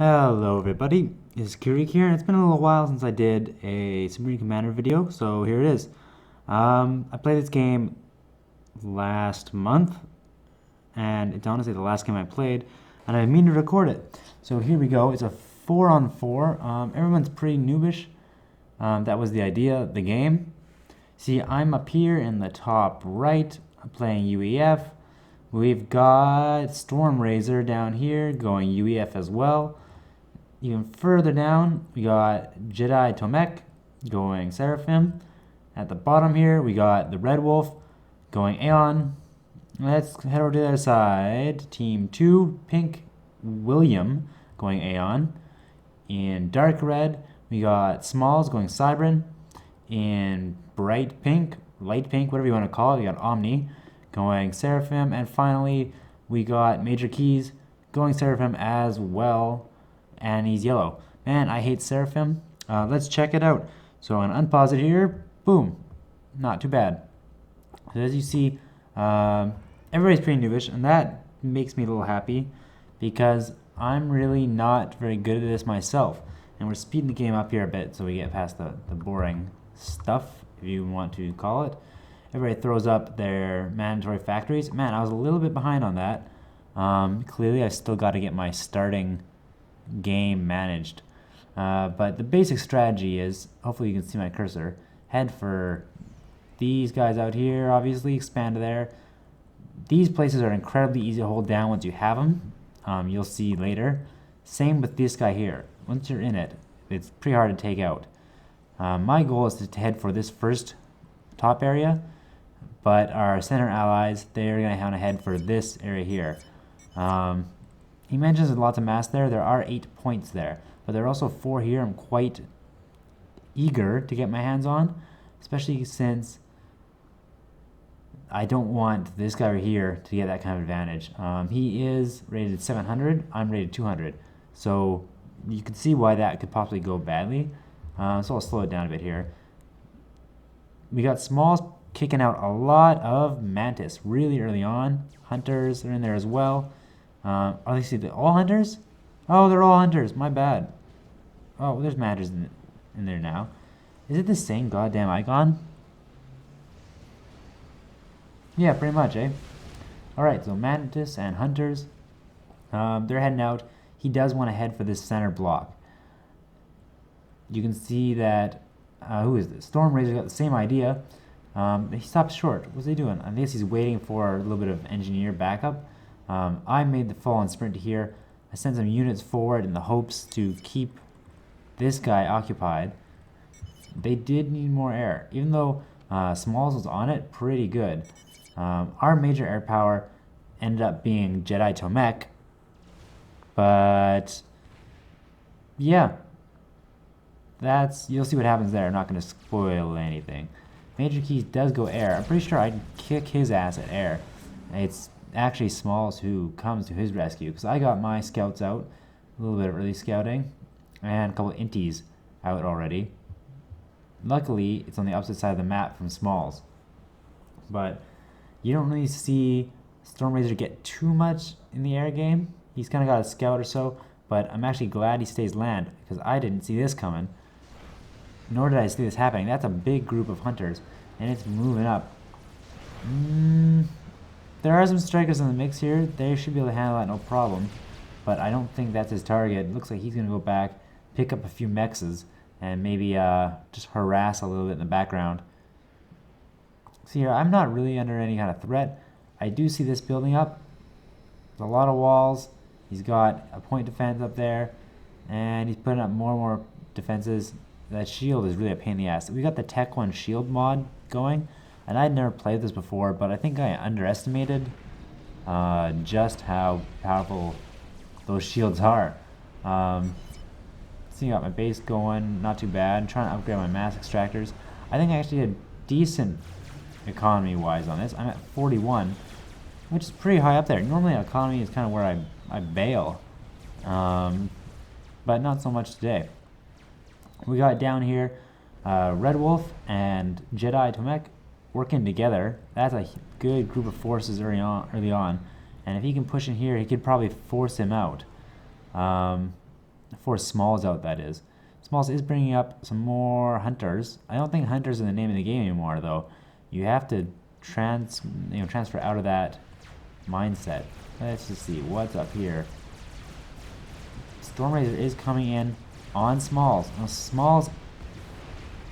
Hello everybody, it's Kiereek here, and it's been a little while since I did a Submarine Commander video, so here it is. I played this game last month, and it's honestly the last game I played, and I mean to record it. So here we go, it's a 4-on-4, everyone's pretty noobish. That was the idea of the game. See, I'm up here in the top right, I'm playing UEF. We've got Stormrazor down here going UEF as well. Even further down, we got Jedi Tomek going Seraphim. At the bottom here, we got the Red Wolf going Aeon. Let's head over to the other side. Team 2, Pink William going Aeon. In dark red, we got Smalls going Cybran. In bright pink, light pink, whatever you want to call it, we got Omni going Seraphim. And finally, we got Major Keys going Seraphim as well. And he's yellow. Man, I hate Seraphim. Let's check it out. So I'm going to unpause it here. Boom. Not too bad. So as you see, everybody's pretty noobish, and that makes me a little happy because I'm really not very good at this myself. And we're speeding the game up here a bit so we get past the boring stuff, if you want to call it. Everybody throws up their mandatory factories. Man, I was a little bit behind on that. Clearly, I still got to get my starting game managed. But the basic strategy is, hopefully you can see my cursor, head for these guys out here, obviously, expand to there. These places are incredibly easy to hold down once you have them. You'll see later. Same with this guy here. Once you're in it, it's pretty hard to take out. My goal is to head for this first top area, but our center allies, they're going to head for this area here. He mentions there's lots of mass there. There are 8 points there, but there are also 4 here. I'm quite eager to get my hands on, especially since I don't want this guy right here to get that kind of advantage. He is rated 700. I'm rated 200. So you can see why that could possibly go badly. So I'll slow it down a bit here. We got Smalls kicking out a lot of Mantis really early on. Hunters are in there as well. Are they all hunters? Oh, they're all hunters. My bad. Oh, there's Mantis in there now. Is it the same goddamn icon? Yeah, pretty much, eh? Alright, so Mantis and hunters. They're heading out. He does want to head for this center block. You can see that... who is this? Stormrazor got the same idea. He stopped short. What's he doing? I guess he's waiting for a little bit of engineer backup. I made the fall and sprint here. I sent some units forward in the hopes to keep this guy occupied. They did need more air, even though Smalls was on it pretty good. Our major air power ended up being Jedi Tomek, but yeah, you'll see what happens there. I'm not going to spoil anything. Major Keys does go air. I'm pretty sure I'd kick his ass at air. It's actually Smalls who comes to his rescue, because I got my scouts out, a little bit of early scouting, and a couple of inties out already. Luckily, it's on the opposite side of the map from Smalls, but you don't really see Stormrazor get too much in the air game. He's kind of got a scout or so, but I'm actually glad he stays land, because I didn't see this coming, nor did I see this happening. That's a big group of hunters, and it's moving up. There are some strikers in the mix here. They should be able to handle that no problem. But I don't think that's his target. It looks like he's going to go back, pick up a few mexes, and maybe just harass a little bit in the background. See here, I'm not really under any kind of threat. I do see this building up. There's a lot of walls. He's got a point defense up there, and he's putting up more and more defenses. That shield is really a pain in the ass. We got the Tech 1 shield mod going. And I'd never played this before, but I think I underestimated just how powerful those shields are. See, I got my base going, not too bad. I'm trying to upgrade my mass extractors. I think I actually did decent economy-wise on this. I'm at 41, which is pretty high up there. Normally economy is kind of where I bail, but not so much today. We got down here Red Wolf and Jedi Tomek working together. That's a good group of forces early on, and if he can push in here, he could probably force him out. force Smalls out, that is. Smalls is bringing up some more hunters. I don't think hunters are the name of the game anymore, though. You have to transfer out of that mindset. Let's just see what's up here. Storm Razor is coming in on Smalls. Now, Smalls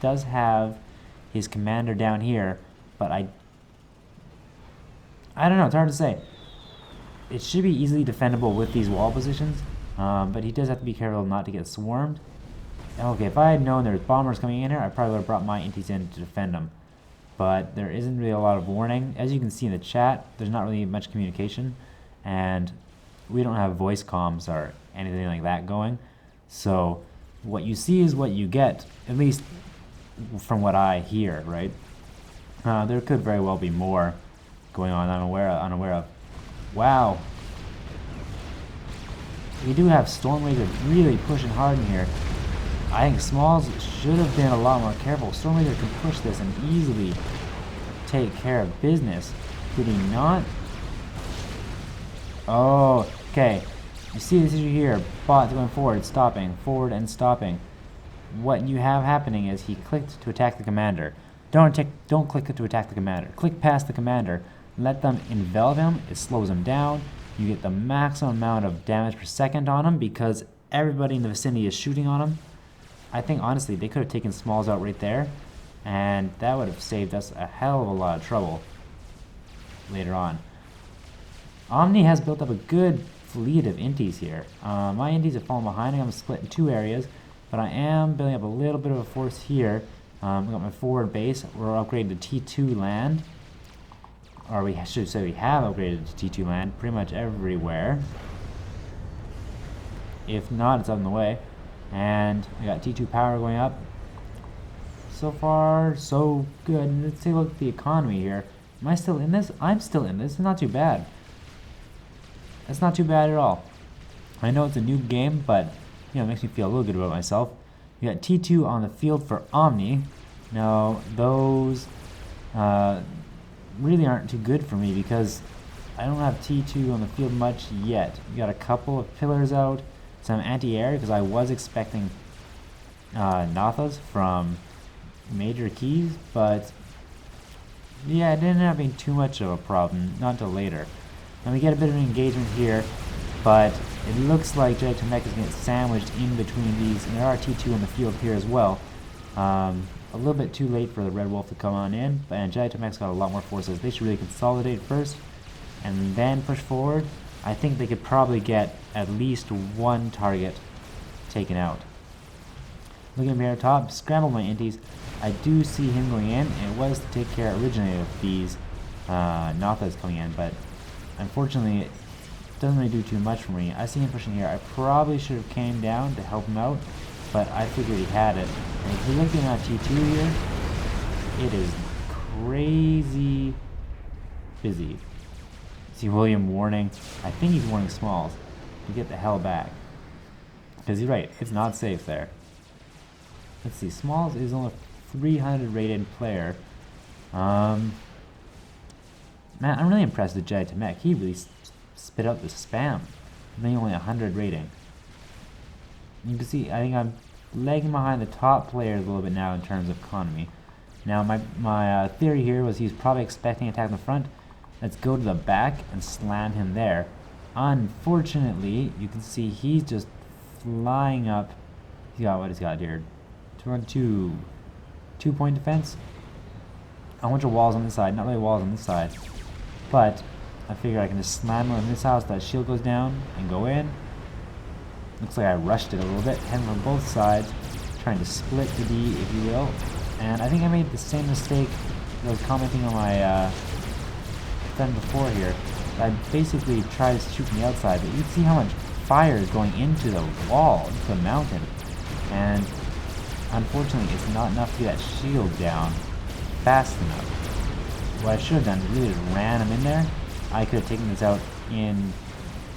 does have his commander down here, but I don't know. It's hard to say. It should be easily defendable with these wall positions, but he does have to be careful not to get swarmed. Okay, if I had known there was bombers coming in here, I probably would have brought my inties in to defend them. But there isn't really a lot of warning. As you can see in the chat, there's not really much communication, and we don't have voice comms or anything like that going. So what you see is what you get, at least from what I hear, right? There could very well be more going on I'm unaware of. Wow. We do have Storm Razor really pushing hard in here. I think Smalls should have been a lot more careful. Storm Razor can push this and easily take care of business. Did he not? Oh, okay. You see this issue here. Bot going forward and stopping. What you have happening is he clicked to attack the commander. Don't click to attack the commander. Click past the commander. Let them envelop him. It slows him down. You get the maximum amount of damage per second on him because everybody in the vicinity is shooting on him. I think, honestly, they could have taken Smalls out right there, and that would have saved us a hell of a lot of trouble later on. Omni has built up a good fleet of inties here. My inties have fallen behind. I'm split in two areas, but I am building up a little bit of a force here. We got my forward base. We're upgrading to T2 land. Or we should say we have upgraded to T2 land pretty much everywhere. If not, it's on the way. And we got T2 power going up. So far, so good. Let's take a look at the economy here. Am I still in this? I'm still in this. It's not too bad. It's not too bad at all. I know it's a new game, but it makes me feel a little good about myself. We got T2 on the field for Omni. Now, those really aren't too good for me because I don't have T2 on the field much yet. We got a couple of pillars out. Some anti-air because I was expecting Nathas from Major Keys, but yeah, it didn't have being too much of a problem, not until later. And we get a bit of an engagement here, but it looks like Jedi Temech is going to get sandwiched in between these, and there are T2 in the field here as well. A little bit too late for the Red Wolf to come on in, and Jedi Temech's got a lot more forces. They should really consolidate first, and then push forward. I think they could probably get at least one target taken out. Looking up here at top, scramble my inties. I do see him going in, and it was to take care originally of these Nathas coming in, but unfortunately it doesn't really do too much for me. I see him pushing here. I probably should have came down to help him out, but I figured he had it. And if you look at T2 here, it is crazy busy. See William warning. I think he's warning Smalls to get the hell back. Because he's right, it's not safe there. Let's see, Smalls is only a 300 rated player. Man, I'm really impressed with Jedi Temech. He really spit out the spam. And then only 100 rating. You can see, I think I'm lagging behind the top players a little bit now in terms of economy. Now, my theory here was he's probably expecting an attack in the front. Let's go to the back and slam him there. Unfortunately, you can see he's just flying up. He's got what he's got here. 2-point defense. A bunch of walls on this side. Not really walls on this side. But I figure I can just slam him in this house. That shield goes down and go in. Looks like I rushed it a little bit. Heading from both sides. Trying to split the D, if you will. And I think I made the same mistake that I was commenting on my friend before here. I basically tried to shoot from the outside, but you can see how much fire is going into the wall, into the mountain. And unfortunately, it's not enough to get that shield down fast enough. What I should have done is really just ran him in there. I could have taken this out in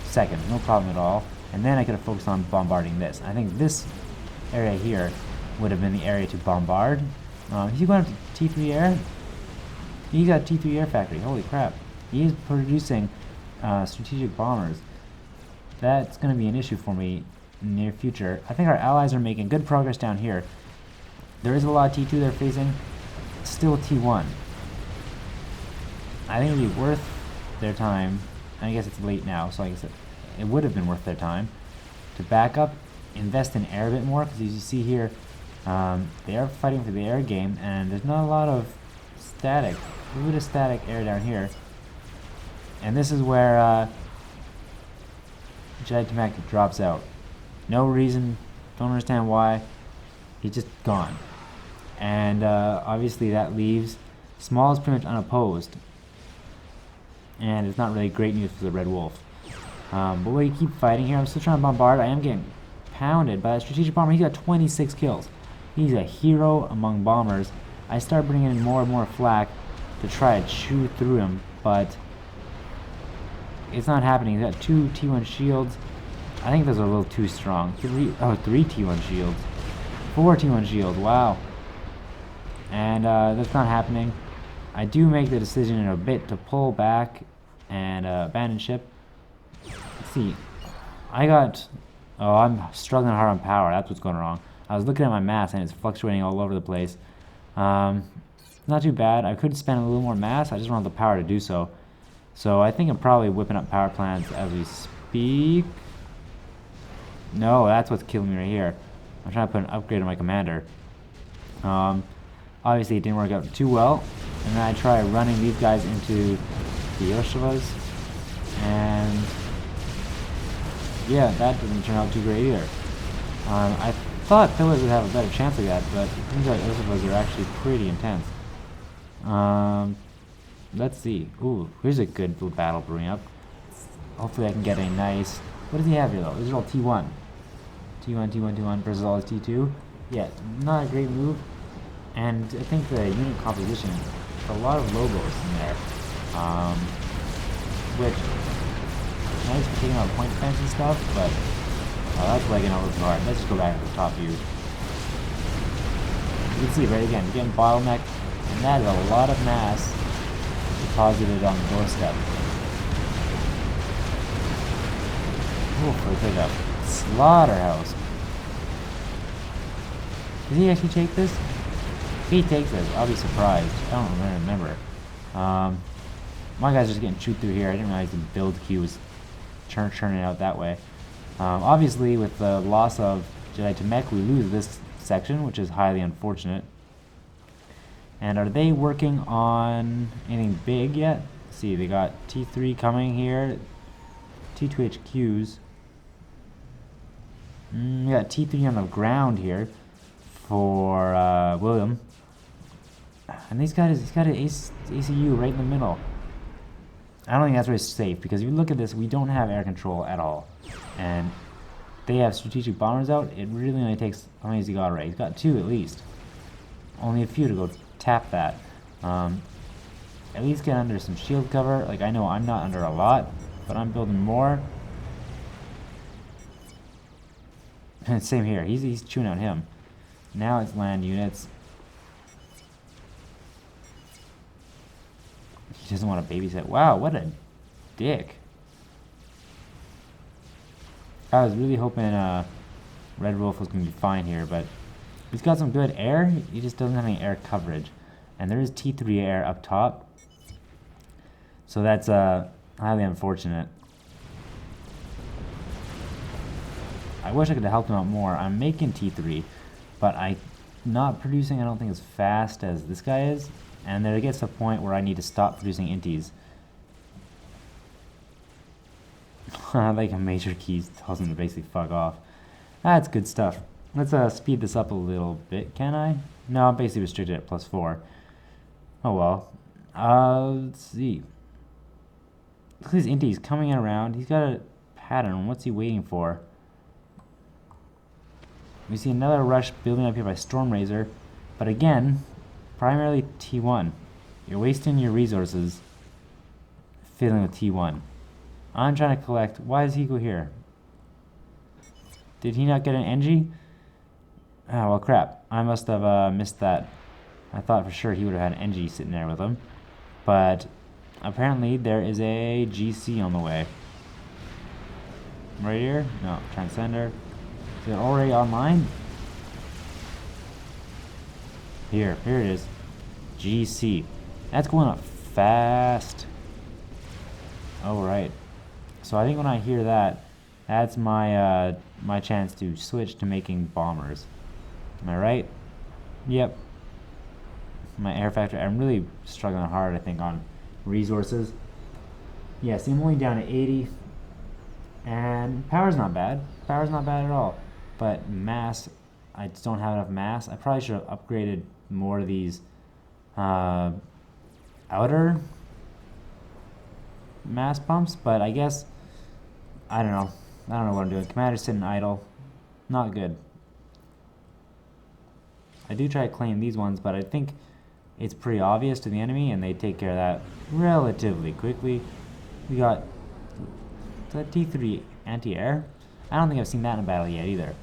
seconds, no problem at all. And then I could have focused on bombarding this. I think this area here would have been the area to bombard. He's going up to T3 Air. He's got T3 Air Factory. Holy crap. He is producing strategic bombers. That's going to be an issue for me near future. I think our allies are making good progress down here. There is a lot of T2 they're facing. Still T1. I think it would be worth their time. I guess it's late now, so I guess it would have been worth their time to back up, invest in air a bit more, because as you see here, they are fighting for the air game, and there's not a lot of static, a little bit of static air down here. And this is where Jedi Tamek drops out. No reason, don't understand why. He's just gone. And obviously that leaves Small is pretty much unopposed. And it's not really great news for the Red Wolf. But we keep fighting here. I'm still trying to bombard. I am getting pounded by that strategic bomber. He's got 26 kills. He's a hero among bombers. I start bringing in more and more flak to try to chew through him, but it's not happening. He's got 2 T1 shields. I think those are a little too strong. 3 T1 shields. 4 T1 shields. Wow. And that's not happening. I do make the decision in a bit to pull back and abandon ship. Let's see. I'm struggling hard on power. That's what's going wrong. I was looking at my mass and it's fluctuating all over the place. Not too bad. I could spend a little more mass. I just don't have the power to do so. So I think I'm probably whipping up power plants as we speak. No, that's what's killing me right here. I'm trying to put an upgrade on my commander. Obviously it didn't work out too well. And then I try running these guys into the Yoshivas. And yeah, that didn't turn out too great either. I thought pillars would have a better chance of that, but it seems like Yoshivas are actually pretty intense. Let's see. Ooh, here's a good little battle brewing up. Hopefully I can get a nice... What does he have here though? These are all T1. T1 versus all his T2. Yeah, not a great move. And I think the unit composition, a lot of logos in there. Which, nice for taking out point defense and stuff, but that's legging out the guard. Let's just go back to the top view. You can see right again, you're getting bottleneck, and that is a lot of mass deposited on the doorstep. Ooh, for a pickup. Slaughterhouse. Does he actually take this? If he takes this, I'll be surprised. I don't remember. My guy's just getting chewed through here. I didn't realize the build queue was churning out that way. Obviously, with the loss of Jedi Tamek, we lose this section, which is highly unfortunate. And are they working on anything big yet? Let's see, they got T3 coming here. T2 HQs. We got T3 on the ground here for William. And he's got an ACU right in the middle. I don't think that's very safe, because if you look at this, we don't have air control at all. And they have strategic bombers out. It really only takes... How many has he got already? He's got 2 at least. Only a few to go tap that. At least get under some shield cover. Like, I know I'm not under a lot, but I'm building more. And same here. He's chewing out him. Now it's land units. He doesn't want to babysit. Wow, what a dick. I was really hoping Red Wolf was going to be fine here, but he's got some good air. He just doesn't have any air coverage. And there is T3 air up top. So that's highly unfortunate. I wish I could have helped him out more. I'm making T3, but I'm not producing, I don't think, as fast as this guy is. And there gets to a point where I need to stop producing inties. Like a major keys tells him to basically fuck off. That's good stuff. Let's speed this up a little bit, can I? No, I'm basically restricted at +4. Oh well. Let's see. Look at these inties coming around. He's got a pattern. What's he waiting for? We see another rush building up here by Stormrazor. But again, primarily T1. You're wasting your resources fiddling with T1. I'm trying to collect. Why does he go here? Did he not get an NG? Oh, well, crap. I must have missed that. I thought for sure he would have had an NG sitting there with him. But apparently there is a GC on the way. Right here? No, Transcender. Is it already online? Here it is. GC. That's going up fast. Alright. So I think when I hear that, that's my my chance to switch to making bombers. Am I right? Yep. My air factor. I'm really struggling hard, I think, on resources. Yeah, see, I'm only down to 80. And power's not bad. Power's not bad at all. But mass, I just don't have enough mass. I probably should have upgraded more of these outer mass pumps, but I guess I don't know what I'm doing. Commander's sitting idle, not good. I do try to claim these ones, but I think it's pretty obvious to the enemy, and they take care of that relatively quickly. We got that T3 anti-air. I don't think I've seen that in a battle yet either,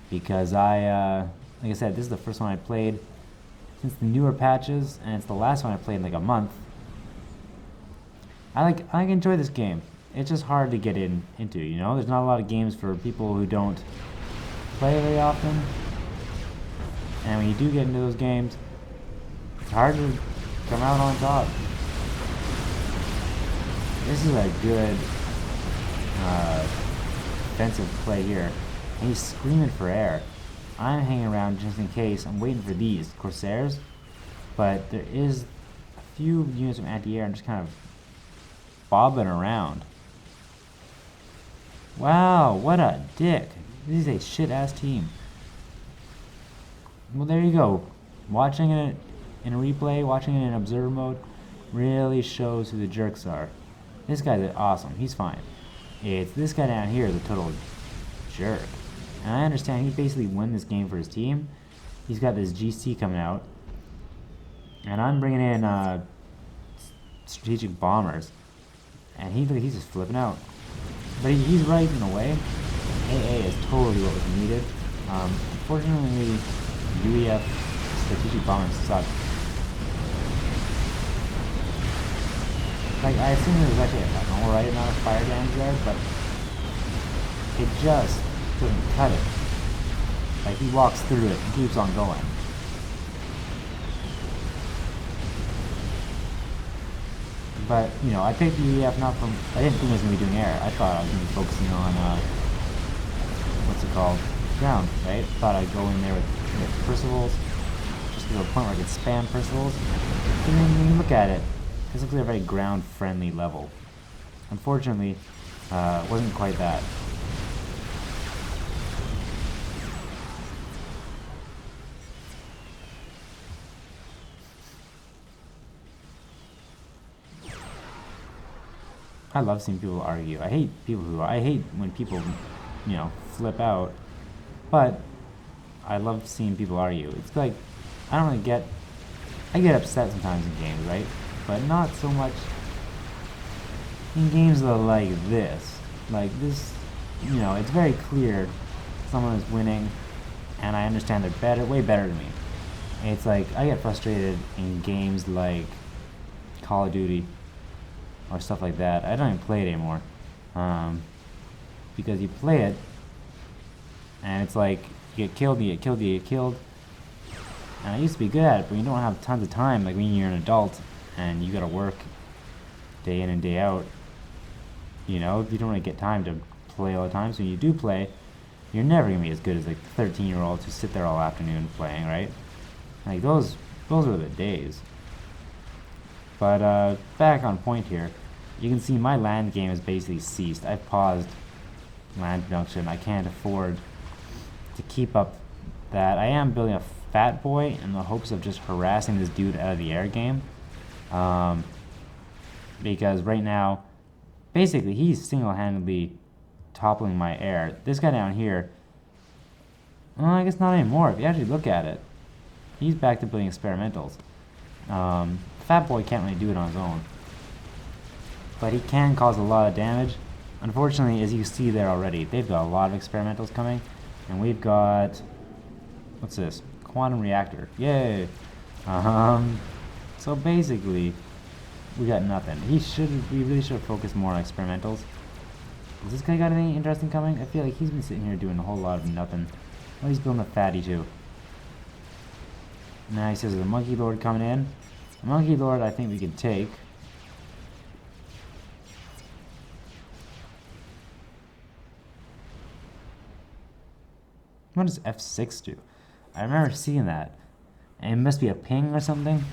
because like I said, this is the first one I played since the newer patches, and it's the last one I played in like a month. I enjoy this game. It's just hard to get into, you know? There's not a lot of games for people who don't play very often. And when you do get into those games, it's hard to come out on top. This is a good defensive play here. And he's screaming for air. I'm hanging around just in case. I'm waiting for these Corsairs. But there is a few units of anti-air. I'm just kind of bobbing around. Wow, what a dick. This is a shit-ass team. Well, there you go. Watching it in a replay, watching it in observer mode, really shows who the jerks are. This guy's awesome. He's fine. It's this guy down here is a total jerk. And I understand he basically won this game for his team. He's got this GC coming out. And I'm bringing in strategic bombers. And he's just flipping out. But he's right in a way. AA is totally what was needed. Unfortunately, UEF strategic bombers suck. Like, I assume there's actually an alright amount of fire damage there, but it just doesn't cut it. Like, he walks through it and keeps on going. But, you know, I picked the UEF not from... I didn't think I was going to be doing air. I thought I was going to be focusing on, what's it called? Ground, right? Thought I'd go in there with Percivals, just to a point where I could spam Percivals. And then when you look at it, this looks like a very ground-friendly level. Unfortunately, it wasn't quite that. I love seeing people argue. I hate when people, you know, flip out. But I love seeing people argue. It's like, I don't really get... I get upset sometimes in games, right? But not so much in games that are like this. Like this, you know, it's very clear someone is winning, and I understand they're better, way better than me. It's like, I get frustrated in games like Call of Duty or stuff like that. I don't even play it anymore. Because you play it, and it's like, you get killed, you get killed, you get killed. And I used to be good at it, but you don't have tons of time, like when you're an adult, and you gotta work day in and day out. You know, you don't really get time to play all the time, so when you do play, you're never gonna be as good as like 13-year-olds who sit there all afternoon playing, right? Like those were the days. But back on point here, you can see my land game has basically ceased. I've paused land production. I can't afford to keep up that. I am building a fat boy in the hopes of just harassing this dude out of the air game. Because right now, basically he's single-handedly toppling my air. This guy down here, well, I guess not anymore. If you actually look at it, he's back to building experimentals. Fat boy can't really do it on his own, but he can cause a lot of damage. Unfortunately, as you see there already, they've got a lot of experimentals coming, and we've got, what's this? Quantum reactor. Yay! So basically, we got nothing. We really should have focused more on experimentals. Has this guy got anything interesting coming? I feel like he's been sitting here doing a whole lot of nothing. Oh, he's building a fatty too. Now he says there's a Monkey Lord coming in. A Monkey Lord I think we can take. What does F6 do? I remember seeing that. And it must be a ping or something.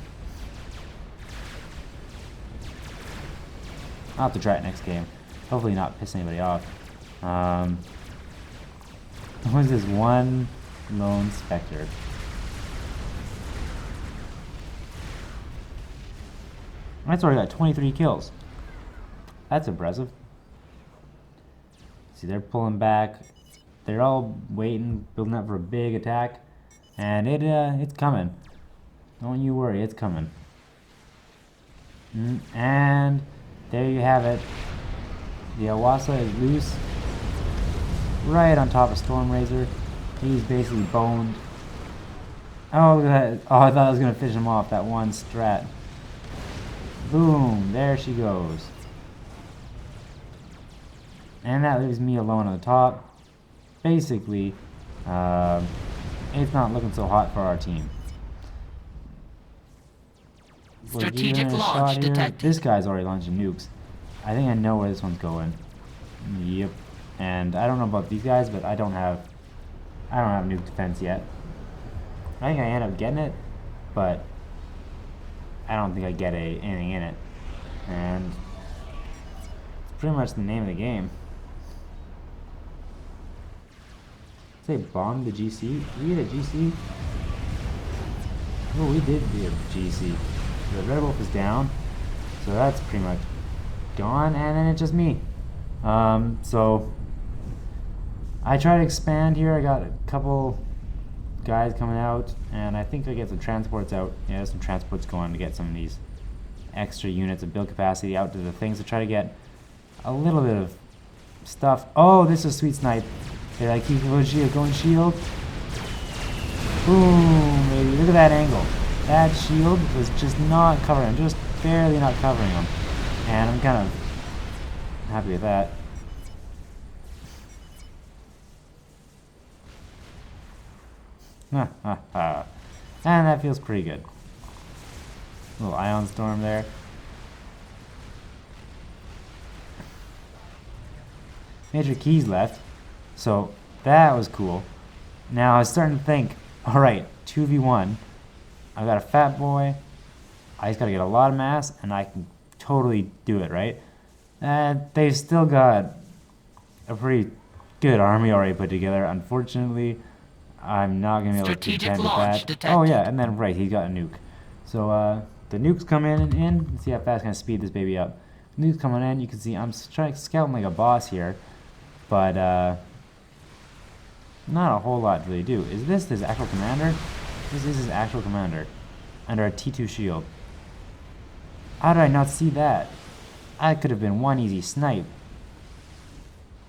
I'll have to try it next game. Hopefully not piss anybody off. What is this one lone specter? That's already got 23 kills. That's impressive. See, they're pulling back. They're all waiting, building up for a big attack. And it's coming. Don't you worry, it's coming. And there you have it. The Awasa is loose. Right on top of Stormrazor. He's basically boned. Oh, look at that. Oh, I thought I was going to finish him off, that one strat. Boom, there she goes. And that leaves me alone on the top. Basically, it's not looking so hot for our team. Strategic launch detected. This guy's already launching nukes. I think I know where this one's going. Yep. And I don't know about these guys, but I don't have nuke defense yet. I think I end up getting it, but I don't think I get anything in it. And it's pretty much the name of the game. Say bomb the GC? Did we get a GC? Oh, we did get a GC. The Red Wolf is down, so that's pretty much gone, and then it's just me. So I try to expand here. I got a couple guys coming out, and I think I get some transports out. Yeah, some transports going to get some of these extra units of build capacity out to the things to try to get a little bit of stuff. Oh, this is sweet snipe. Here, I keep going shield. Boom, baby. Look at that angle. That shield was just not covering him, just barely not covering him. And I'm kind of happy with that. And that feels pretty good. Little ion storm there. Major Keys left. So that was cool. Now I was starting to think, alright, 2v1. I've got a fat boy. I just gotta get a lot of mass and I can totally do it, right? And they've still got a pretty good army already put together. Unfortunately, I'm not gonna be able to contend with that. Detected. Oh yeah, and then right, he's got a nuke. So the nukes come in. Let's see how fast can I speed this baby up. Nukes coming in. You can see I'm scouting like a boss here, but not a whole lot to really do. Is this his actual commander? This is his actual commander under a T2 shield. How did I not see that? I could have been one easy snipe.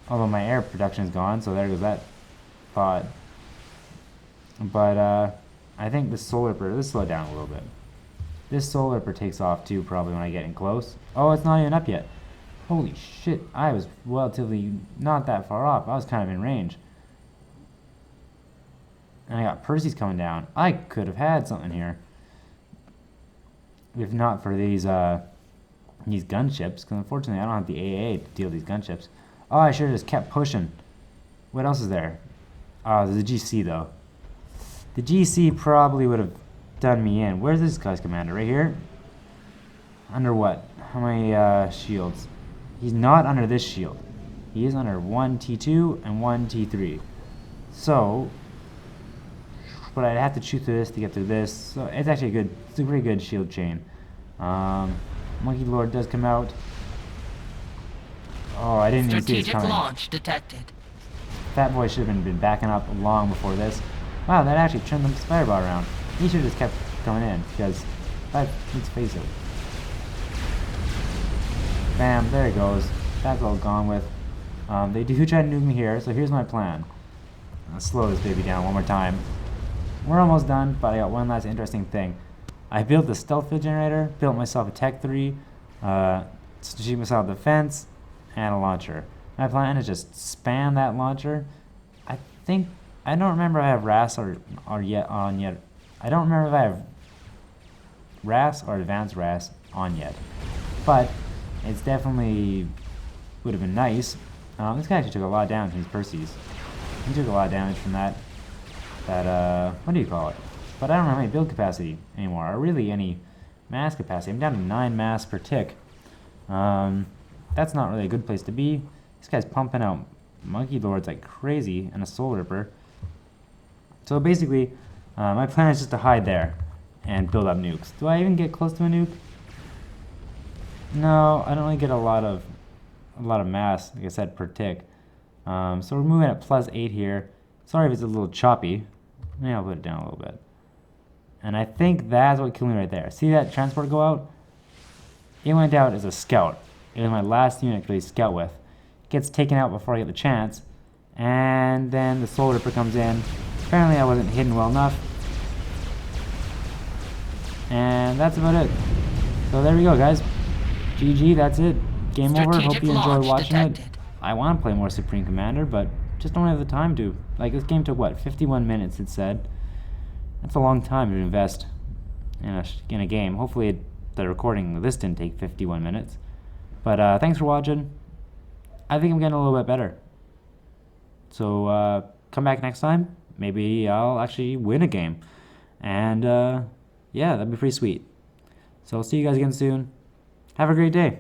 Although my air production is gone, so there goes that thought. But I think the solar per, let's slow it down a little bit. This solar per takes off too, probably when I get in close. Oh, it's not even up yet. Holy shit, I was relatively not that far off. I was kind of in range. And I got Percy's coming down. I could have had something here. If not for these gunships, because unfortunately I don't have the AA to deal with these gunships. Oh, I should have just kept pushing. What else is there? Oh, there's a GC though. The GC probably would have done me in. Where's this guy's commander? Right here? Under what? How many shields? He's not under this shield. He is under one T2 and one T3. So, but I'd have to shoot through this to get through this. So it's actually it's a pretty good shield chain. Monkey Lord does come out. Oh, I didn't even see it coming. Strategic launch detected. Fat Boy should have been backing up long before this. Wow, that actually turned the firebar around. He should have just kept coming in, because let's face it. Bam, there it goes. That's all gone with. They do try to nuke me here, so here's my plan. I'll slow this baby down one more time. We're almost done, but I got one last interesting thing. I built a stealth field generator, built myself a Tech 3, strategic missile defense, and a launcher. My plan is just spam that launcher. I think I don't remember if I have RAS or yet on yet. I don't remember if I have RAS or advanced RAS on yet, but it's definitely would have been nice. This guy actually took a lot of damage from his Percy's. He took a lot of damage from that what do you call it? But I don't have any build capacity anymore, or really any mass capacity. I'm down to 9 mass per tick. That's not really a good place to be. This guy's pumping out Monkey Lords like crazy and a Soul Ripper. So basically, my plan is just to hide there and build up nukes. Do I even get close to a nuke? No, I don't really get a lot of mass, like I said, per tick. So we're moving at +8 here. Sorry if it's a little choppy. Maybe I'll put it down a little bit. And I think that's what killed me right there. See that transport go out? It went out as a scout. It was my last unit to really scout with. Gets taken out before I get the chance. And then the Soul Ripper comes in. Apparently I wasn't hidden well enough. And that's about it. So there we go, guys. GG, that's it. Game over. Hope you enjoyed watching it. I want to play more Supreme Commander, but just don't have the time to. Like, this game took, what, 51 minutes, it said. That's a long time to invest in a game. Hopefully the recording of this didn't take 51 minutes. But thanks for watching. I think I'm getting a little bit better. So come back next time. Maybe I'll actually win a game. And yeah, that'd be pretty sweet. So I'll see you guys again soon. Have a great day.